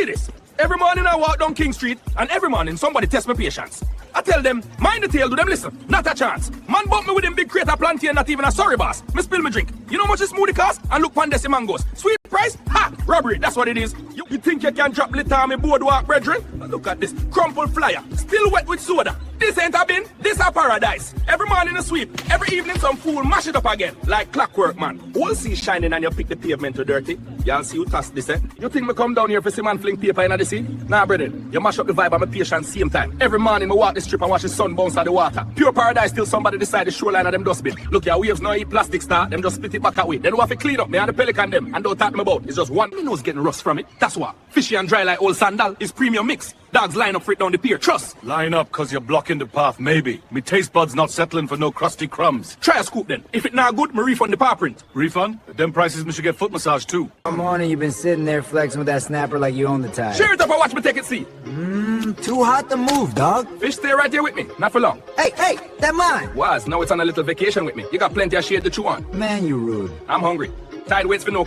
See this? Every morning I walk down King Street, and every morning somebody test my patience. I tell them, mind the tail, do them listen. Not a chance. Man bought me with him big crate of plantain, not even a sorry boss. Me spill me drink. You know how much the smoothie cost? And look pandesi mangoes. Sweet price? Ha! Robbery, that's what it is. You think you can drop litter on me boardwalk, brethren? Look at this. Crumpled flyer. Still wet with soda. This ain't a bin, this a paradise. Every morning a sweep, every evening some fool mash it up again. Like clockwork, man. All see shining and you pick the pavement to dirty. Y'all see who toss this, eh? You think me come down here for see man fling paper in the sea? Nah, brethren. You mash up the vibe of my patient same time. Every morning me walk the strip and watch the sun bounce on the water. Pure paradise till somebody decide the shoreline of them dustbin. Look, your waves now eat plastic star, them just split it back away. Then we have to clean up me and the pelican them. And don't talk me about. It's just one. Me nose getting rust from it. That's why. Fishy and dry like old sandal is premium mix. Dogs line up for it down the pier. Trust. Line up cause you're blocking the path, maybe. Me taste buds not settling for no crusty crumbs. Try a scoop then. If it not good, me refund the paw print. Refund? At them prices me should get foot massage too. All morning you've been sitting there flexing with that snapper like you own the tide. Share it up and watch me take it see. Too hot to move, dog. Fish stay right there with me. Not for long. Hey, that mine. Was. Now it's on a little vacation with me. You got plenty of shade to chew on. Man, you rude. I'm hungry. Tide waits for no